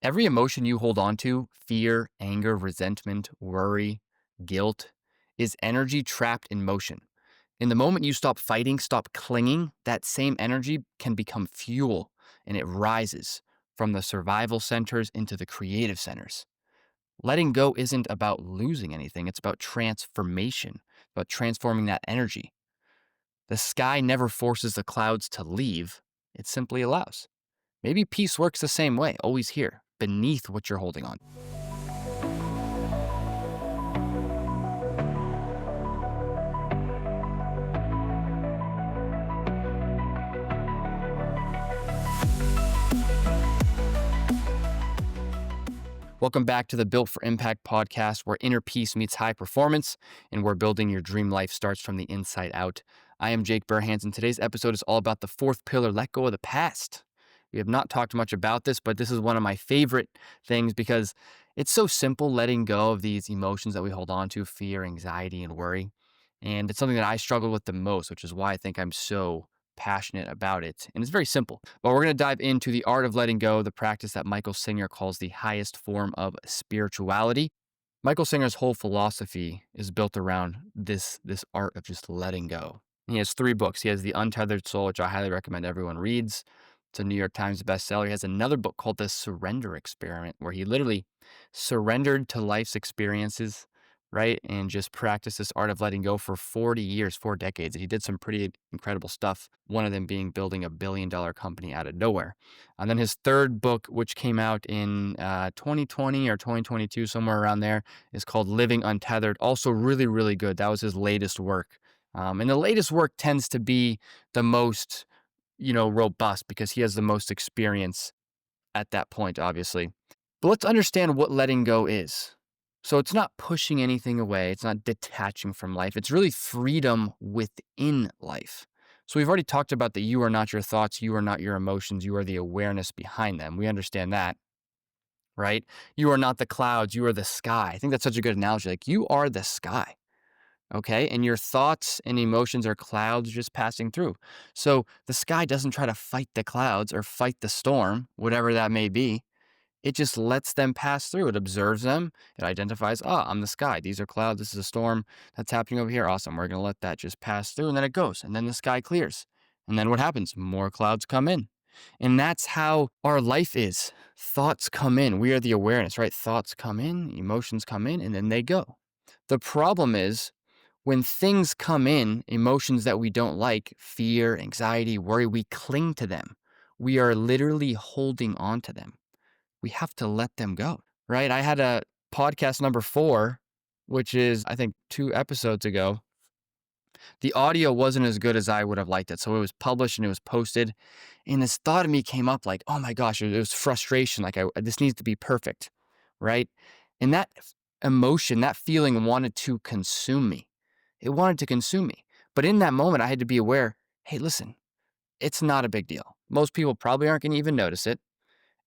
Every emotion you hold on to, fear, anger, resentment, worry, guilt, is energy trapped in motion. In the moment you stop fighting, stop clinging, that same energy can become fuel and it rises from the survival centers into the creative centers. Letting go isn't about losing anything, it's about transformation, about transforming that energy. The sky never forces the clouds to leave, it simply allows. Maybe peace works the same way, always here, beneath what you're holding on. Welcome back to the Built for Impact podcast, where inner peace meets high performance and where building your dream life starts from the inside out. I am Jake Burhans, and today's episode is all about the fourth pillar, let go of the past. We have not talked much about this, but this is one of my favorite things because it's so simple letting go of these emotions that we hold on to, fear, anxiety, and worry. And it's something that I struggle with the most, which is why I think I'm so passionate about it. And it's very simple. But we're going to dive into the art of letting go, the practice that Michael Singer calls the highest form of spirituality. Michael Singer's whole philosophy is built around this art of just letting go. He has 3 books. He has The Untethered Soul, which I highly recommend everyone reads. It's a New York Times bestseller. He has another book called The Surrender Experiment, where he literally surrendered to life's experiences, right? And just practiced this art of letting go for 40 years, 4 decades. And he did some pretty incredible stuff, one of them being building a billion-dollar company out of nowhere. And then his third book, which came out in 2020 or 2022, somewhere around there, is called Living Untethered. Also really, really good. That was his latest work. And the latest work tends to be the most, robust because he has the most experience at that point, obviously. But let's understand what letting go is. So it's not pushing anything away. It's not detaching from life. It's really freedom within life. So we've already talked about that you are not your thoughts. You are not your emotions. You are the awareness behind them. We understand that, right? You are not the clouds. You are the sky. I think that's such a good analogy. Like you are the sky. Okay. And your thoughts and emotions are clouds just passing through. So the sky doesn't try to fight the clouds or fight the storm, whatever that may be. It just lets them pass through. It observes them. It identifies, I'm the sky. These are clouds. This is a storm that's happening over here. Awesome. We're going to let that just pass through. And then it goes. And then the sky clears. And then what happens? More clouds come in. And that's how our life is. Thoughts come in. We are the awareness, right? Thoughts come in, emotions come in, and then they go. The problem is when things come in, emotions that we don't like, fear, anxiety, worry, we cling to them. We are literally holding on to them. We have to let them go, right? I had a podcast number 4, which is, I think, 2 episodes ago. The audio wasn't as good as I would have liked it. So it was published and it was posted. And this thought of me came up like, oh my gosh, it was frustration. Like this needs to be perfect, right? And that emotion, that feeling wanted to consume me. It wanted to consume me. But in that moment, I had to be aware, hey, listen, it's not a big deal. Most people probably aren't going to even notice it.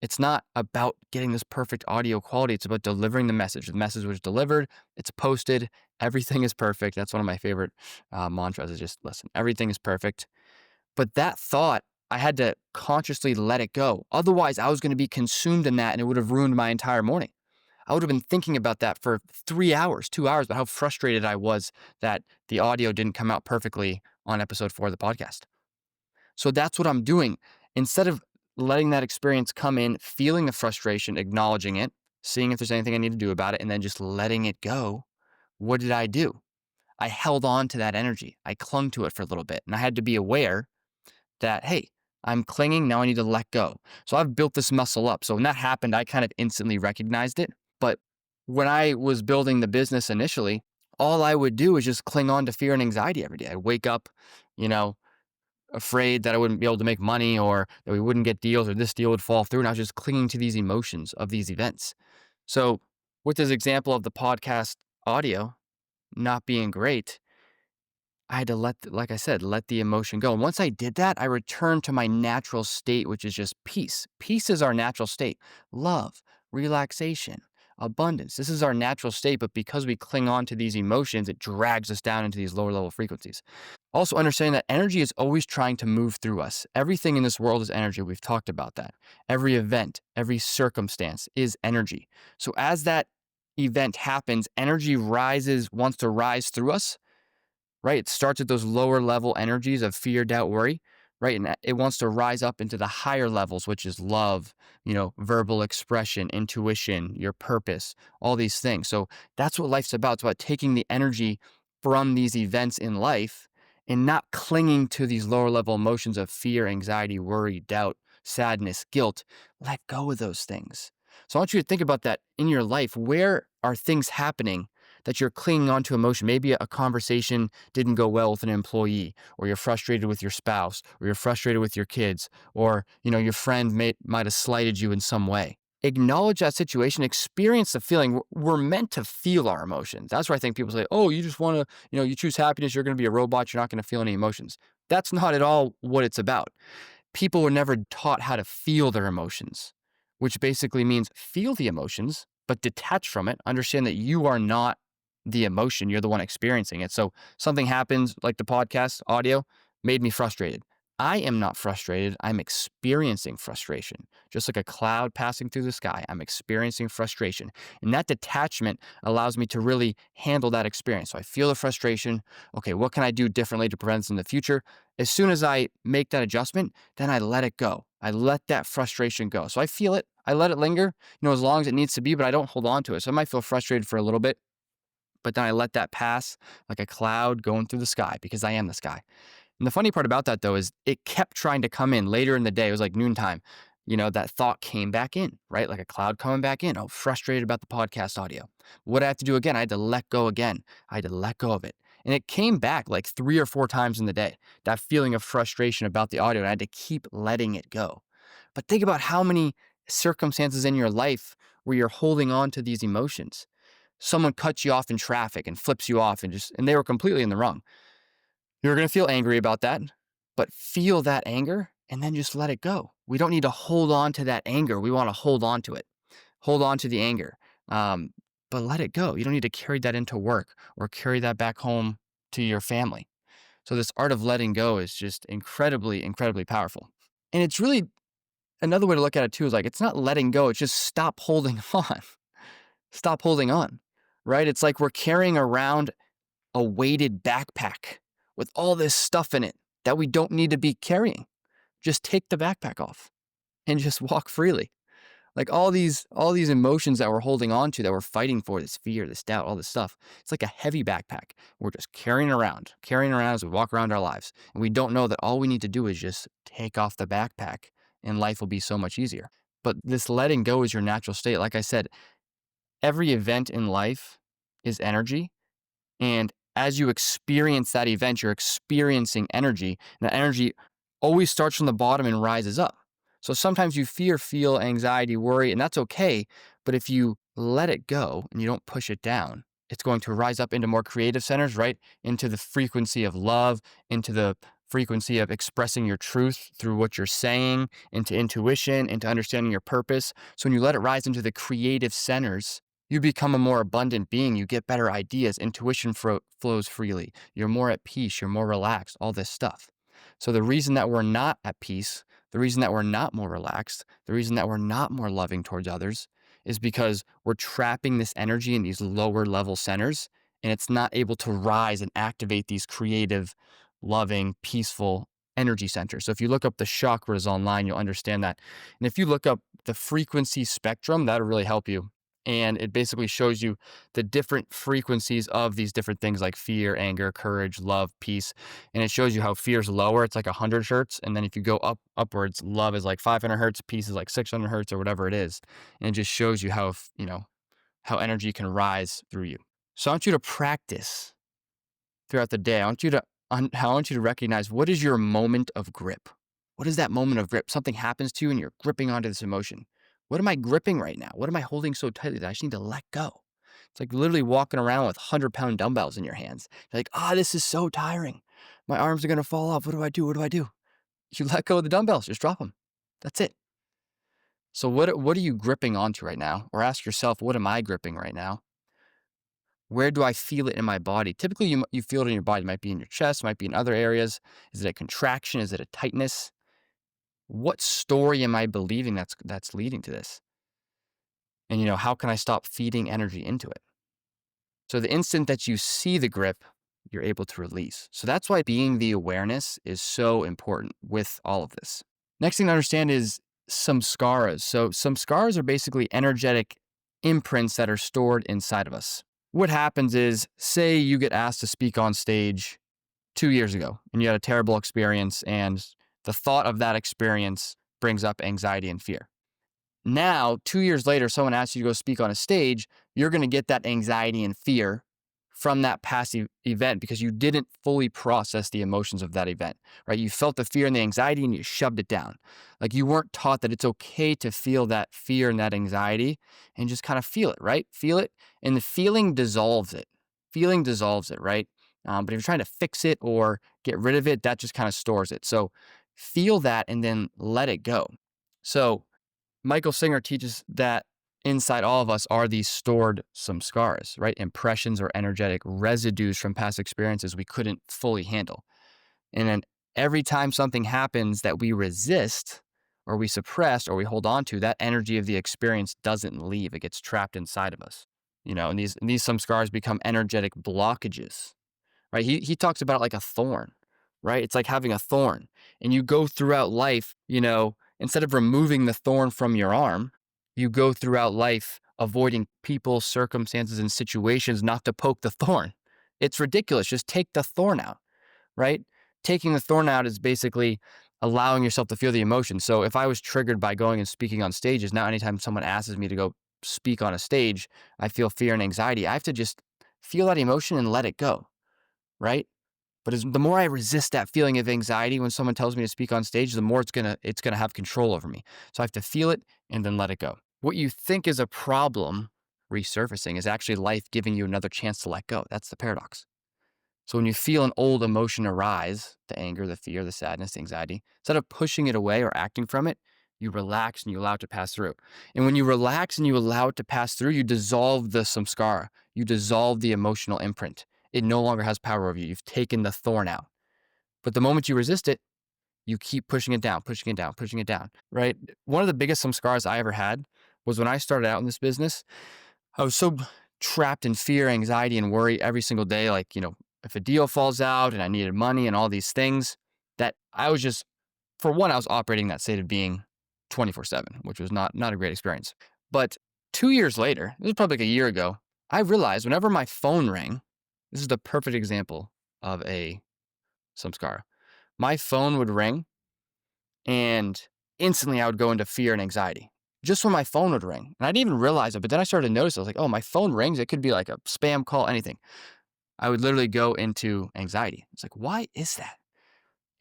It's not about getting this perfect audio quality. It's about delivering the message. The message was delivered. It's posted. Everything is perfect. That's one of my favorite mantras is just listen, everything is perfect. But that thought, I had to consciously let it go. Otherwise, I was going to be consumed in that and it would have ruined my entire morning. I would have been thinking about that for 3 hours, 2 hours, about how frustrated I was that the audio didn't come out perfectly on episode 4 of the podcast. So that's what I'm doing. Instead of letting that experience come in, feeling the frustration, acknowledging it, seeing if there's anything I need to do about it, and then just letting it go, what did I do? I held on to that energy. I clung to it for a little bit. And I had to be aware that, hey, I'm clinging. Now I need to let go. So I've built this muscle up. So when that happened, I kind of instantly recognized it. But when I was building the business initially, all I would do is just cling on to fear and anxiety every day. I'd wake up, afraid that I wouldn't be able to make money or that we wouldn't get deals or this deal would fall through. And I was just clinging to these emotions of these events. So with this example of the podcast audio not being great, I had to let the emotion go. And once I did that, I returned to my natural state, which is just peace. Peace is our natural state. Love, relaxation, abundance. This is our natural state, but because we cling on to these emotions, it drags us down into these lower level frequencies. Also, understanding that energy is always trying to move through us. Everything in this world is energy. We've talked about that. Every event, every circumstance is energy. So, as that event happens, energy rises, wants to rise through us, right? It starts at those lower level energies of fear, doubt, worry, right? And it wants to rise up into the higher levels, which is love, verbal expression, intuition, your purpose, all these things. So that's what life's about. It's about taking the energy from these events in life and not clinging to these lower level emotions of fear, anxiety, worry, doubt, sadness, guilt. Let go of those things. So I want you to think about that in your life. Where are things happening that you're clinging on to emotion? Maybe a conversation didn't go well with an employee, or you're frustrated with your spouse, or you're frustrated with your kids, or your friend might have slighted you in some way. Acknowledge that situation, experience the feeling. We're meant to feel our emotions. That's where I think people say, oh, you just want to, you choose happiness, you're going to be a robot, you're not going to feel any emotions. That's not at all what it's about. People were never taught how to feel their emotions, which basically means feel the emotions, but detach from it. Understand that you are not the emotion, you're the one experiencing it. So something happens, like the podcast audio made me frustrated. I am not frustrated. I'm experiencing frustration. Just like a cloud passing through the sky, I'm experiencing frustration. And that detachment allows me to really handle that experience. So I feel the frustration. Okay, what can I do differently to prevent this in the future? As soon as I make that adjustment, then I let it go. I let that frustration go. So I feel it. I let it linger, as long as it needs to be, but I don't hold on to it. So I might feel frustrated for a little bit, but then I let that pass like a cloud going through the sky, because I am the sky. And the funny part about that, though, is it kept trying to come in later in the day. It was like noontime. That thought came back in, right? Like a cloud coming back in. Oh, frustrated about the podcast audio. What did I have to do again? I had to let go again. I had to let go of it. And it came back like 3 or 4 times in the day, that feeling of frustration about the audio. And I had to keep letting it go. But think about how many circumstances in your life where you're holding on to these emotions. Someone cuts you off in traffic and flips you off, and they were completely in the wrong. You're going to feel angry about that, but feel that anger and then just let it go. We don't need to hold on to that anger. We want to hold on to it. Hold on to the anger, but let it go. You don't need to carry that into work or carry that back home to your family. So this art of letting go is just incredibly, incredibly powerful. And it's really another way to look at it too is like, it's not letting go. It's just stop holding on. Stop holding on, right? It's like we're carrying around a weighted backpack with all this stuff in it that we don't need to be carrying. Just take the backpack off and just walk freely. Like all these emotions that we're holding on to, that we're fighting for, this fear, this doubt, all this stuff. It's like a heavy backpack. We're just carrying around as we walk around our lives. And we don't know that all we need to do is just take off the backpack and life will be so much easier. But this letting go is your natural state. Like I said, every event in life is energy. And as you experience that event, you're experiencing energy. And that energy always starts from the bottom and rises up. So sometimes you feel anxiety, worry, and that's okay. But if you let it go and you don't push it down, it's going to rise up into more creative centers, right? Into the frequency of love, into the frequency of expressing your truth through what you're saying, into intuition, into understanding your purpose. So when you let it rise into the creative centers, you become a more abundant being. You get better ideas. Intuition flows freely. You're more at peace. You're more relaxed, all this stuff. So the reason that we're not at peace, the reason that we're not more relaxed, the reason that we're not more loving towards others is because we're trapping this energy in these lower level centers, and it's not able to rise and activate these creative, loving, peaceful energy centers. So if you look up the chakras online, you'll understand that. And if you look up the frequency spectrum, that'll really help you. And it basically shows you the different frequencies of these different things like fear, anger, courage, love, peace. And it shows you how fear is lower. It's like 100 hertz. And then if you go upwards, love is like 500 hertz, peace is like 600 hertz or whatever it is. And it just shows you how energy can rise through you. So I want you to practice throughout the day. I want you to recognize, what is your moment of grip? What is that moment of grip? Something happens to you and you're gripping onto this emotion. What am I gripping right now? What am I holding so tightly that I just need to let go? It's like literally walking around with 100-pound dumbbells in your hands. You're like, this is so tiring. My arms are going to fall off. What do I do? What do I do? You let go of the dumbbells. Just drop them. That's it. So what are you gripping onto right now? Or ask yourself, what am I gripping right now? Where do I feel it in my body? Typically, you feel it in your body. It might be in your chest, might be in other areas. Is it a contraction? Is it a tightness? What story am I believing that's leading to this? And how can I stop feeding energy into it? So the instant that you see the grip, you're able to release. So that's why being the awareness is so important with all of this. Next thing to understand is samskaras. So samskaras are basically energetic imprints that are stored inside of us. What happens is, say you get asked to speak on stage 2 years ago and you had a terrible experience, and the thought of that experience brings up anxiety and fear. Now, 2 years later, someone asks you to go speak on a stage, you're going to get that anxiety and fear from that past event because you didn't fully process the emotions of that event, right? You felt the fear and the anxiety and you shoved it down. Like you weren't taught that it's okay to feel that fear and that anxiety and just kind of feel it, right? Feel it. And the feeling dissolves it. Feeling dissolves it, right? But if you're trying to fix it or get rid of it, that just kind of stores it. So feel that and then let it go. So Michael Singer teaches that inside all of us are these stored samskaras, right? Impressions or energetic residues from past experiences we couldn't fully handle. And then every time something happens that we resist or we suppress or we hold on to, that energy of the experience doesn't leave. It gets trapped inside of us. And these samskaras become energetic blockages, right? He talks about it like a thorn, right? It's like having a thorn and you go throughout life, instead of removing the thorn from your arm, you go throughout life avoiding people, circumstances, and situations not to poke the thorn. It's ridiculous. Just take the thorn out, right? Taking the thorn out is basically allowing yourself to feel the emotion. So if I was triggered by going and speaking on stages, now anytime someone asks me to go speak on a stage, I feel fear and anxiety. I have to just feel that emotion and let it go, right? But the more I resist that feeling of anxiety when someone tells me to speak on stage, the more it's gonna have control over me. So I have to feel it and then let it go. What you think is a problem resurfacing is actually life giving you another chance to let go. That's the paradox. So when you feel an old emotion arise, the anger, the fear, the sadness, the anxiety, instead of pushing it away or acting from it, you relax and you allow it to pass through. And when you relax and you allow it to pass through, you dissolve the samskara. You dissolve the emotional imprint. It no longer has power over you. You've taken the thorn out. But the moment you resist it, you keep pushing it down, pushing it down, pushing it down, right? One of the biggest samskaras I ever had was when I started out in this business. I was so trapped in fear, anxiety, and worry every single day. Like, if a deal falls out and I needed money and all these things, that I was just, for one, I was operating that state of being 24/7, which was not a great experience. But 2 years later, this was probably like a year ago, I realized whenever my phone rang, this is the perfect example of a samskara. My phone would ring and instantly I would go into fear and anxiety just when my phone would ring. And I didn't even realize it, but then I started to notice, I was like, oh, my phone rings. It could be like a spam call, anything. I would literally go into anxiety. It's like, why is that?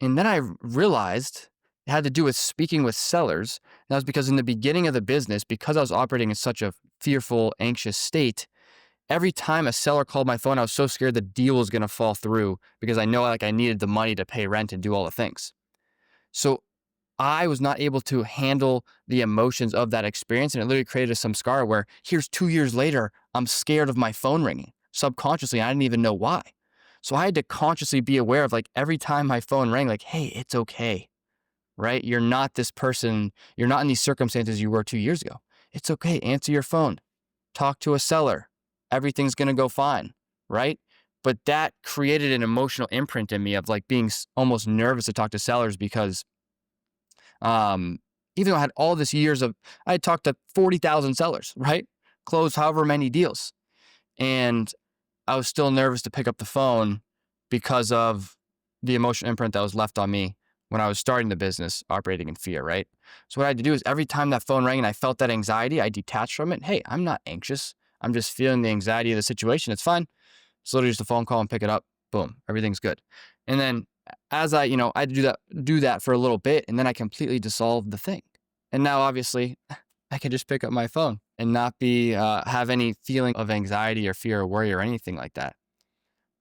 And then I realized it had to do with speaking with sellers. And that was because in the beginning of the business, because I was operating in such a fearful, anxious state, every time a seller called my phone, I was so scared the deal was going to fall through because I know I needed the money to pay rent and do all the things. So I was not able to handle the emotions of that experience. And it literally created some scar where here's 2 years later, I'm scared of my phone ringing subconsciously. I didn't even know why. So I had to consciously be aware of every time my phone rang, hey, it's okay, right? You're not this person. You're not in these circumstances you were 2 years ago. It's okay. Answer your phone. Talk to a seller. Everything's going to go fine, right? But that created an emotional imprint in me of being almost nervous to talk to sellers because even though I had all this years I had talked to 40,000 sellers, right? Closed however many deals. And I was still nervous to pick up the phone because of the emotional imprint that was left on me when I was starting the business, operating in fear, right? So what I had to do is every time that phone rang and I felt that anxiety, I detached from it. Hey, I'm not anxious. I'm just feeling the anxiety of the situation. It's fine. It's literally just a phone call and pick it up. Boom, everything's good. And then as I had to do that for a little bit, and then I completely dissolved the thing. And now obviously I can just pick up my phone and not be have any feeling of anxiety or fear or worry or anything like that.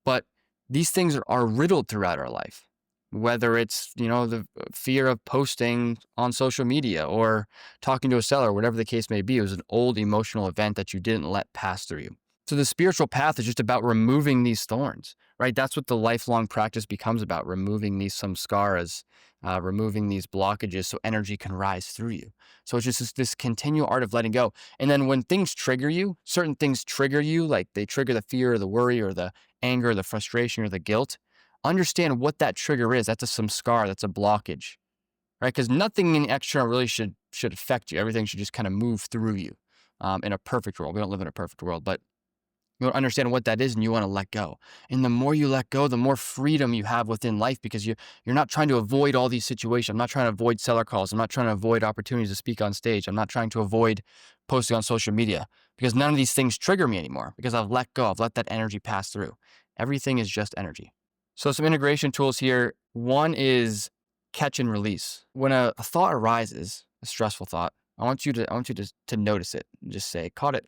But these things are riddled throughout our life. whether it's, the fear of posting on social media or talking to a seller, whatever the case may be. It was an old emotional event that you didn't let pass through you. So the spiritual path is just about removing these thorns, right? That's what the lifelong practice becomes about, removing these samskaras, removing these blockages so energy can rise through you. So it's just this continual art of letting go. And then when things trigger you, certain things trigger you, like they trigger the fear or the worry or the anger, or the frustration or the guilt. Understand what that trigger is. That's a samskara, that's a blockage, right? Because nothing in external really should affect you. Everything should just kind of move through you in a perfect world. We don't live in a perfect world, but you want to understand what that is and you want to let go. And the more you let go, the more freedom you have within life because you're not trying to avoid all these situations. I'm not trying to avoid seller calls. I'm not trying to avoid opportunities to speak on stage. I'm not trying to avoid posting on social media because none of these things trigger me anymore because I've let go. I've let that energy pass through. Everything is just energy. So some integration tools here. One is catch and release. When a thought arises, a stressful thought, I want you to notice it. Just say, caught it,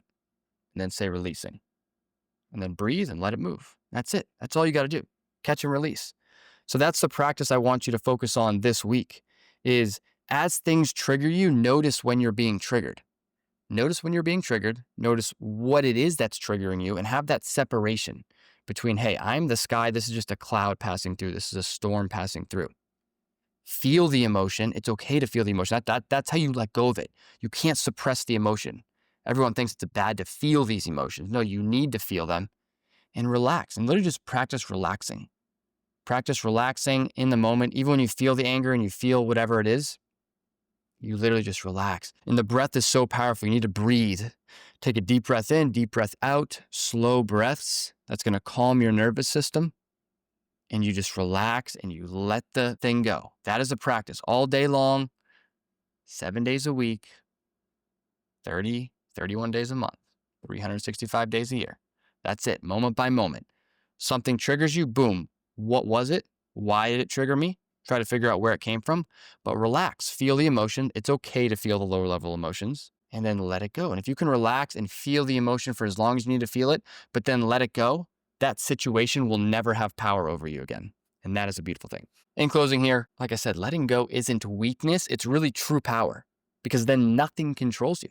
and then say releasing. And then breathe and let it move. That's it. That's all you got to do. Catch and release. So that's the practice I want you to focus on this week is as things trigger you, notice when you're being triggered. Notice when you're being triggered. Notice what it is that's triggering you and have that separation between, hey, I'm the sky. This is just a cloud passing through. This is a storm passing through. Feel the emotion. It's okay to feel the emotion. That's how you let go of it. You can't suppress the emotion. Everyone thinks it's bad to feel these emotions. No, you need to feel them and relax and literally just practice relaxing. Practice relaxing in the moment. Even when you feel the anger and you feel whatever it is, you literally just relax. And the breath is so powerful. You need to breathe. Take a deep breath in, deep breath out, slow breaths. That's going to calm your nervous system. And you just relax and you let the thing go. That is a practice all day long, 7 days a week, 30, 31 days a month, 365 days a year. That's it, moment by moment. Something triggers you, boom. What was it? Why did it trigger me? Try to figure out where it came from, but relax, feel the emotion. It's okay to feel the lower level emotions and then let it go. And if you can relax and feel the emotion for as long as you need to feel it, but then let it go, that situation will never have power over you again. And that is a beautiful thing. In closing here, like I said, letting go isn't weakness. It's really true power because then nothing controls you.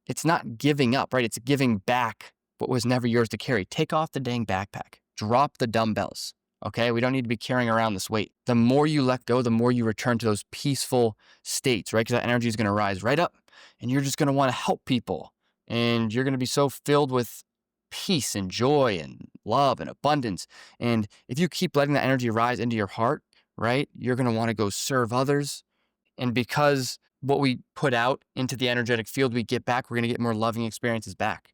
It's not giving up, right? It's giving back what was never yours to carry. Take off the dang backpack. Drop the dumbbells, okay? We don't need to be carrying around this weight. The more you let go, the more you return to those peaceful states, right? Because that energy is going to rise right up and you're just going to want to help people. And you're going to be so filled with peace and joy and love and abundance. And if you keep letting that energy rise into your heart, right, you're going to want to go serve others. And because what we put out into the energetic field we get back, we're going to get more loving experiences back,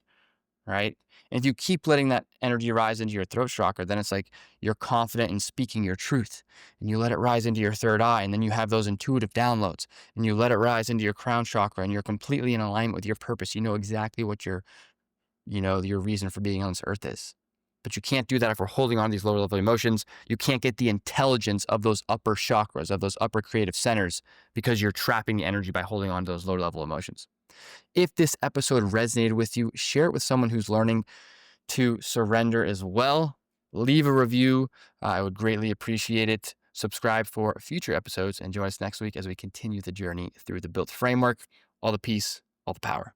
right? And if you keep letting that energy rise into your throat chakra, then it's like you're confident in speaking your truth and you let it rise into your third eye. And then you have those intuitive downloads and you let it rise into your crown chakra and you're completely in alignment with your purpose. You know exactly what your reason for being on this earth is. But you can't do that if we're holding on to these lower level emotions. You can't get the intelligence of those upper chakras, of those upper creative centers, because you're trapping the energy by holding on to those lower level emotions. If this episode resonated with you, share it with someone who's learning to surrender as well. Leave a review. I would greatly appreciate it. Subscribe for future episodes and join us next week as we continue the journey through the Built framework. All the peace, all the power.